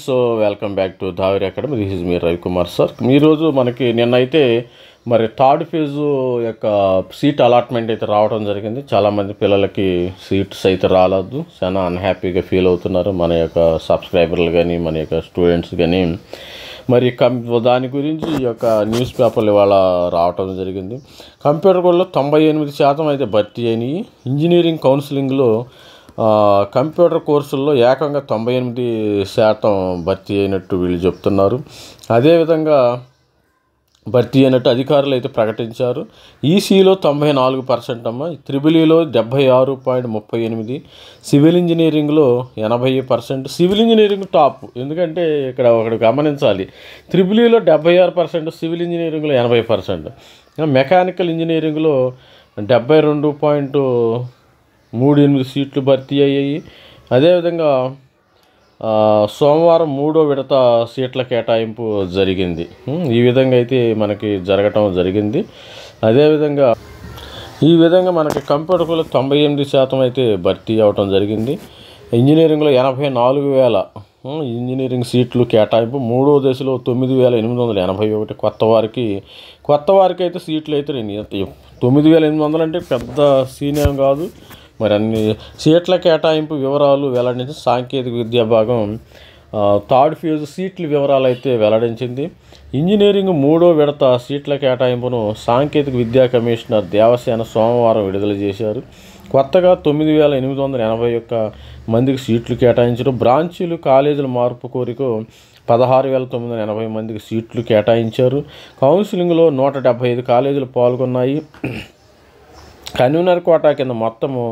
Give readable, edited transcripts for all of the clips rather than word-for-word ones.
So welcome back to ధావరి academy. This is me Ravikumar sir. ఈరోజు మనకి నిన్నైతే మరి థర్డ్ ఫేజు యొక్క సీట్ అలాట్మెంట్ అయితే రావడం జరిగింది. చాలామంది పిల్లలకి సీట్స్ అయితే రాలేదు, చాలా అన్హ్యాపీగా ఫీల్ అవుతున్నారు మన యొక్క సబ్స్క్రైబర్లు కానీ మన యొక్క స్టూడెంట్స్ కానీ. మరి దాని గురించి ఈ యొక్క న్యూస్ పేపర్లు ఇవాళ రావటం జరిగింది. కంప్యూటర్ కోడ్లో 98% అయితే భర్తీ అయినాయి. ఇంజనీరింగ్ కౌన్సిలింగ్లో కంప్యూటర్ కోర్సుల్లో ఏకంగా 98% భర్తీ అయినట్టు వీళ్ళు చెప్తున్నారు. అదేవిధంగా భర్తీ అయినట్టు అధికారులు అయితే ప్రకటించారు. ఈసీలో 94% అమ్మ, త్రిబులీలో 76.38, సివిల్ ఇంజనీరింగ్లో 80%. సివిల్ ఇంజనీరింగ్ టాప్, ఎందుకంటే ఇక్కడ ఒకటి గమనించాలి, త్రిబులీలో 76%, సివిల్ ఇంజనీరింగ్లో 80%. మెకానికల్ ఇంజనీరింగ్లో 72.38 సీట్లు భర్తీ అయ్యాయి. అదేవిధంగా సోమవారం 3వ విడత సీట్ల కేటాయింపు జరిగింది. ఈ విధంగా అయితే మనకి జరగటం జరిగింది. అదేవిధంగా ఈ విధంగా మనకి కంప్యూటర్లో 98% అయితే భర్తీ అవటం జరిగింది. ఇంజనీరింగ్లో 84,000 ఇంజనీరింగ్ సీట్లు కేటాయింపు. 3వ దశలో 9,881 కొత్త వారికి అయితే సీట్లు అయితే 9,800 అంటే పెద్ద సీనియం కాదు. మరి అన్ని సీట్ల కేటాయింపు వివరాలు వెల్లడించి సాంకేతిక విద్యా భాగం థర్డ్ ఫేజ్ సీట్ల వివరాలు అయితే వెల్లడించింది. ఇంజనీరింగ్ 3వ విడత సీట్ల కేటాయింపును సాంకేతిక విద్యా కమిషనర్ దేవసేన సోమవారం విడుదల చేశారు. కొత్తగా 9,881 మందికి సీట్లు కేటాయించారు. బ్రాంచీలు కాలేజీల మార్పు కోరిక 16,980 మందికి సీట్లు కేటాయించారు. కౌన్సిలింగ్లో 175 కాలేజీలు పాల్గొన్నాయి. కన్వీనర్ కోటా కింద మొత్తము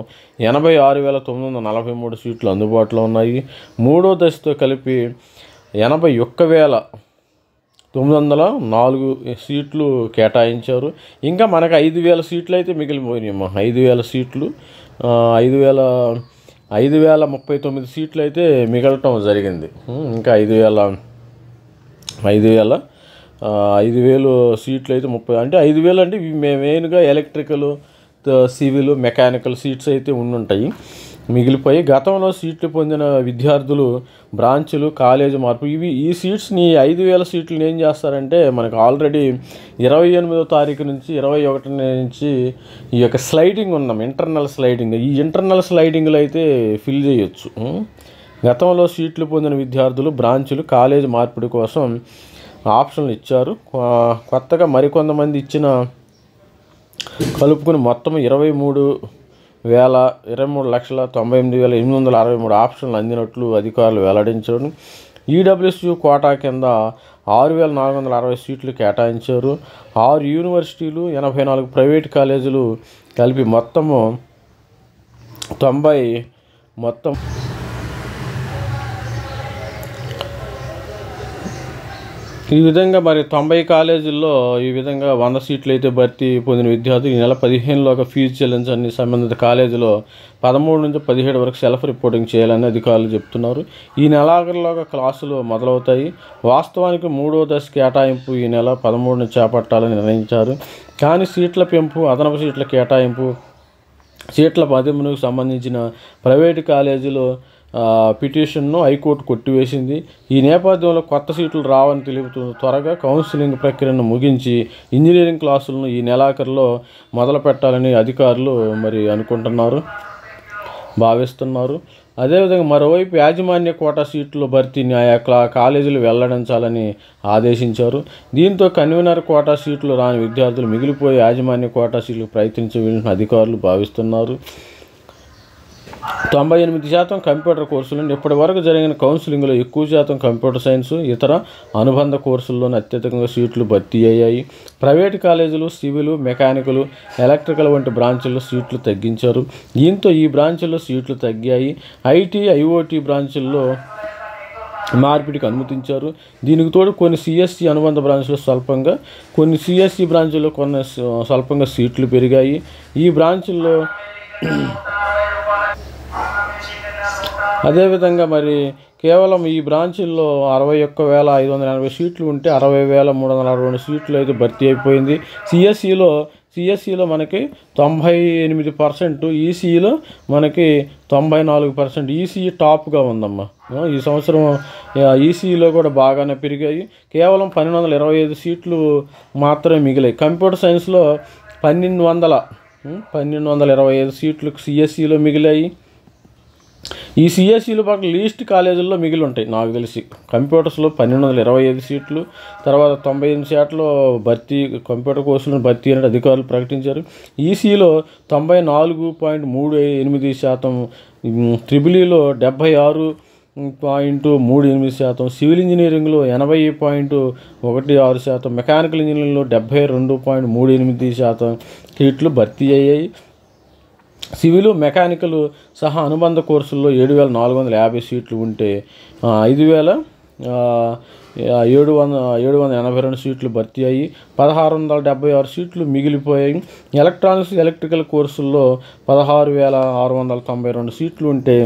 86,943 సీట్లు అందుబాటులో ఉన్నాయి. 3వ దశతో కలిపి 81,904 సీట్లు కేటాయించారు. ఇంకా మనకు 5,000 సీట్లు అయితే మిగిలిపోయినాయమ్మా. 5,000 సీట్లు 5,039 సీట్లు అయితే మిగలటం జరిగింది. ఇంకా 5,000 సీట్లు అయితే 30, అంటే 5,000 అంటే మెయిన్గా ఎలక్ట్రికల్, సివిల్, మెకానికల్ సీట్స్ అయితే ఉండుంటాయి, మిగిలిపోయి. గతంలో సీట్లు పొందిన విద్యార్థులు బ్రాంచులు కాలేజీ మార్పు ఈ సీట్స్ని 5,000 సీట్లను ఏం చేస్తారంటే మనకు ఆల్రెడీ 28వ తారీఖు నుంచి 21 నుంచి ఈ యొక్క స్లైడింగ్ ఉన్నాం, ఇంటర్నల్ స్లైడింగ్. ఈ ఇంటర్నల్ స్లైడింగ్లో అయితే ఫిల్ చేయొచ్చు. గతంలో సీట్లు పొందిన విద్యార్థులు బ్రాంచులు కాలేజీ మార్పిడి కోసం ఆప్షన్లు ఇచ్చారు. కొత్తగా మరికొంతమంది ఇచ్చిన కలుపుకుని మొత్తం 23,98,863 ఆప్షన్లు అందినట్లు అధికారులు వెల్లడించారు. ఈడబ్ల్యూఎస్యు కోటా కింద 6,460 సీట్లు కేటాయించారు. 6 యూనివర్సిటీలు, 84 ప్రైవేట్ కాలేజీలు కలిపి మొత్తము ఈ విధంగా మరి 90 కాలేజీల్లో ఈ విధంగా 100 సీట్లు అయితే భర్తీ పొందిన విద్యార్థులు ఈ నెల 15లోగా ఫీజు చెల్లించని సంబంధిత కాలేజీలో 13 నుంచి 17 వరకు సెల్ఫ్ రిపోర్టింగ్ చేయాలని అధికారులు చెప్తున్నారు. ఈ నెలాఖరులోగా క్లాసులు మొదలవుతాయి. వాస్తవానికి 3వ దశ కేటాయింపు ఈ నెల 13న చేపట్టాలని నిర్ణయించారు. కానీ సీట్ల పెంపు, అదనపు సీట్ల కేటాయింపు, సీట్ల మదింపునకు సంబంధించిన ప్రైవేటు కాలేజీలో పిటిషన్ను హైకోర్టు కొట్టివేసింది. ఈ నేపథ్యంలో కొత్త సీట్లు రావని తెలుపుతున్న త్వరగా కౌన్సిలింగ్ ప్రక్రియను ముగించి ఇంజనీరింగ్ క్లాసులను ఈ నెలాఖరులో మొదలు పెట్టాలని అధికారులు మరి భావిస్తున్నారు. అదేవిధంగా మరోవైపు యాజమాన్య కోటా సీట్లు భర్తీని ఆయా కాలేజీలు వెల్లడించాలని ఆదేశించారు. దీంతో కన్వీనర్ కోటా సీట్లు రాని విద్యార్థులు మిగిలిపోయి యాజమాన్య కోటా సీట్లకు ప్రయత్నించే వీళ్ళని అధికారులు భావిస్తున్నారు. 98% కంప్యూటర్ కోర్సులు. ఇప్పటి వరకు జరిగిన కౌన్సిలింగ్లో ఎక్కువ శాతం కంప్యూటర్ సైన్స్, ఇతర అనుబంధ కోర్సుల్లోనే అత్యధికంగా సీట్లు భర్తీ అయ్యాయి. ప్రైవేటు కాలేజీలు, సివిల్, మెకానికల్, ఎలక్ట్రికల్ వంటి బ్రాంచుల్లో సీట్లు తగ్గించారు. దీంతో ఈ బ్రాంచుల్లో సీట్లు తగ్గాయి. ఐటీ, ఐఓటీ బ్రాంచుల్లో మార్పిడికి అనుమతించారు. దీనికి తోడు కొన్ని సిఎస్సి అనుబంధ బ్రాంచ్లో స్వల్పంగా, కొన్ని సిఎస్సి బ్రాంచుల్లో స్వల్పంగా సీట్లు పెరిగాయి. ఈ బ్రాంచుల్లో అదేవిధంగా మరి కేవలం ఈ బ్రాంచీల్లో 61,580 సీట్లు ఉంటే 60,362 సీట్లు అయితే భర్తీ అయిపోయింది. సిఎస్సిలో మనకి 98%, ఈసీఈలో మనకి 94%. ఈసీఈ టాప్గా ఉందమ్మా. ఈ సంవత్సరం ఈసీఈలో కూడా బాగానే పెరిగాయి. కేవలం 1225 సీట్లు మాత్రమే మిగిలాయి. కంప్యూటర్ సైన్స్లో 1225 సీట్లు సిఎస్సిలో మిగిలాయి. ఈ సిఎస్సిలో పక్కన లీస్ట్ కాలేజీల్లో మిగిలి ఉంటాయి నాకు తెలిసి. కంప్యూటర్స్లో 1225 సీట్లు, తర్వాత 98 శాతం భర్తీ, కంప్యూటర్ కోర్సులను భర్తీ అనేది అధికారులు ప్రకటించారు. ఈసీలో 94.38%, ట్రిపుల్ఈలో 76.38%, సివిల్ ఇంజనీరింగ్లో 80.16%, మెకానికల్ ఇంజనీరింగ్లో 72.38% సీట్లు భర్తీ అయ్యాయి. సివిల్, మెకానికల్ సహా అనుబంధ కోర్సుల్లో 7,450 సీట్లు ఉంటే 5,782 సీట్లు భర్తీ అయ్యి 1,676 సీట్లు మిగిలిపోయాయి. ఎలక్ట్రానిక్స్, ఎలక్ట్రికల్ కోర్సుల్లో 16,692 సీట్లు ఉంటే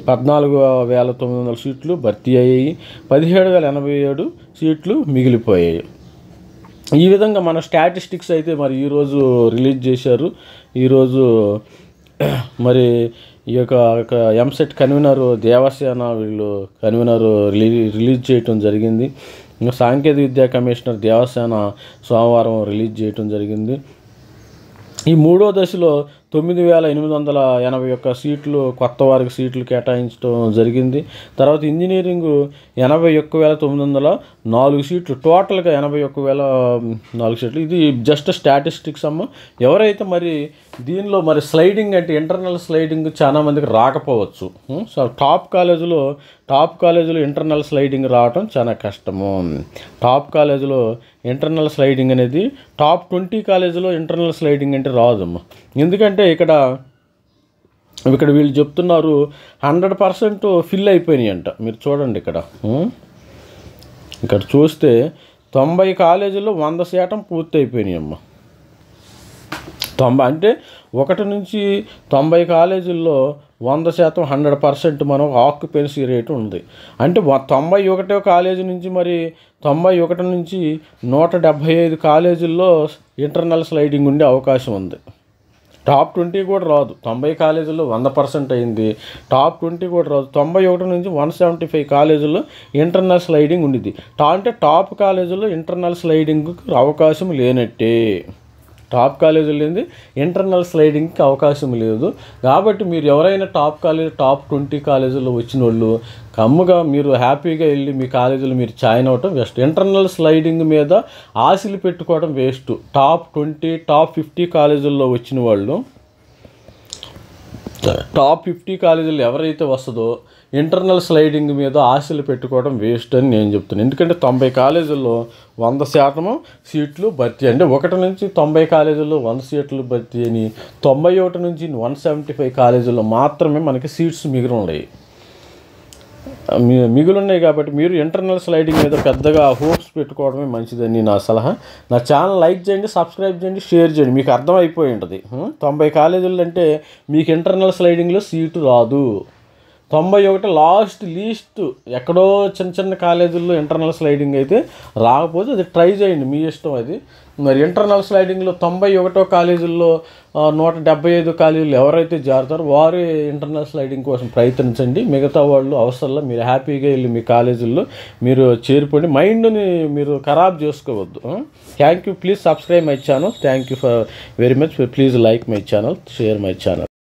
14,900 సీట్లు భర్తీ అయ్యాయి. 17,087 సీట్లు మిగిలిపోయాయి. ఈ విధంగా మన స్టాటిస్టిక్స్ అయితే మరి ఈరోజు రిలీజ్ చేశారు. ఈరోజు మరి ఈ యొక్క ఎంసెట్ కన్వీనర్ దేవసేన వీళ్ళు కన్వీనర్ రిలీజ్ చేయటం జరిగింది. సాంకేతిక విద్యా కమిషనర్ దేవసేన సోమవారం రిలీజ్ చేయటం జరిగింది. ఈ మూడో దశలో 9,881 సీట్లు కొత్త వారికి సీట్లు కేటాయించడం జరిగింది. తర్వాత ఇంజనీరింగ్ 81,904 సీట్లు, టోటల్గా 81,004 సీట్లు. ఇది జస్ట్ స్టాటిస్టిక్స్ అమ్మ. ఎవరైతే మరి దీనిలో మరి స్లైడింగ్ అంటే ఇంటర్నల్ స్లైడింగ్ చాలా మందికి రాకపోవచ్చు. సో టాప్ కాలేజీలో ఇంటర్నల్ స్లైడింగ్ రావటం చాలా కష్టము. టాప్ కాలేజీలో ఇంటర్నల్ స్లైడింగ్ అనేది టాప్ 20 కాలేజీలో ఇంటర్నల్ స్లైడింగ్ అంటే రాదమ్మా. ఎందుకంటే ఇక్కడ వీళ్ళు చెప్తున్నారు 100% ఫిల్ అయిపోయినాయి అంట. మీరు చూడండి ఇక్కడ చూస్తే 90 కాలేజీల్లో 100% పూర్తి అయిపోయినాయి అమ్మ. 90 అంటే 1 నుంచి 90 కాలేజీల్లో 100% 100% మనం ఆక్యుపెన్సీ రేటు ఉంది. అంటే 91 కాలేజీ నుంచి మరి 91 నుంచి 175 కాలేజీల్లో ఇంటర్నల్ స్లైడింగ్ ఉండే అవకాశం ఉంది. టాప్ 20 కూడా రాదు. 90 కాలేజీల్లో 100% అయింది. టాప్ 20 కూడా రాదు. 91 నుంచి 175 కాలేజీల్లో ఇంటర్నల్ స్లైడింగ్ ఉండిద్ది. అంటే టాప్ కాలేజీల్లో ఇంటర్నల్ స్లైడింగ్కి అవకాశం లేనట్టే. టాప్ కాలేజీలు ఏంది ఇంటర్నల్ స్లైడింగ్కి అవకాశం లేదు. కాబట్టి మీరు ఎవరైనా టాప్ 20 కాలేజీల్లో వచ్చిన వాళ్ళు కమ్ముగా మీరు హ్యాపీగా వెళ్ళి మీ కాలేజీలో మీరు జాయిన్ అవ్వటం వేస్ట్. ఇంటర్నల్ స్లైడింగ్ మీద ఆశలు పెట్టుకోవడం వేస్ట్. టాప్ 20, టాప్ 50 కాలేజీల్లో వచ్చిన వాళ్ళు, టాప్ 50 కాలేజీలు ఎవరైతే వస్తుందో ఇంటర్నల్ స్లైడింగ్ మీద ఆశలు పెట్టుకోవడం వేస్ట్ అని నేను చెప్తున్నాను. ఎందుకంటే 90 కాలేజీల్లో 100% సీట్లు భర్తీ. అంటే 1 నుంచి 90 కాలేజీల్లో 100 సీట్లు భర్తీ అని 91 నుంచి 175 కాలేజీల్లో మాత్రమే మనకి సీట్స్ మిగులున్నాయి. కాబట్టి మీరు ఇంటర్నల్ స్లైడింగ్ మీద పెద్దగా హోప్స్ పెట్టుకోవడమే మంచిదని నా సలహా. నా ఛానల్ లైక్ చేయండి, సబ్స్క్రైబ్ చేయండి, షేర్ చేయండి. మీకు అర్థమైపోయి ఉంటుంది 90 కాలేజీలు అంటే మీకు ఇంటర్నల్ స్లైడింగ్లో సీటు రాదు. 91 లీస్ట్ ఎక్కడో చిన్న కాలేజీల్లో ఇంటర్నల్ స్లైడింగ్ అయితే రాకపోతే అది ట్రై చేయండి, మీ ఇష్టం అది. మరి ఇంటర్నల్ స్లైడింగ్లో 91 కాలేజీల్లో 175 కాలేజీలు ఎవరైతే జారుతారో వారు ఇంటర్నల్ స్లైడింగ్ కోసం ప్రయత్నించండి. మిగతా వాళ్ళు అవసరంలో మీరు హ్యాపీగా వెళ్ళి మీ కాలేజీల్లో మీరు చేరిపోండి. మైండ్ని మీరు ఖరాబ్ చేసుకోవద్దు. Thank you. Please subscribe my channel. Thank you for very much. Please like my channel, share my channel.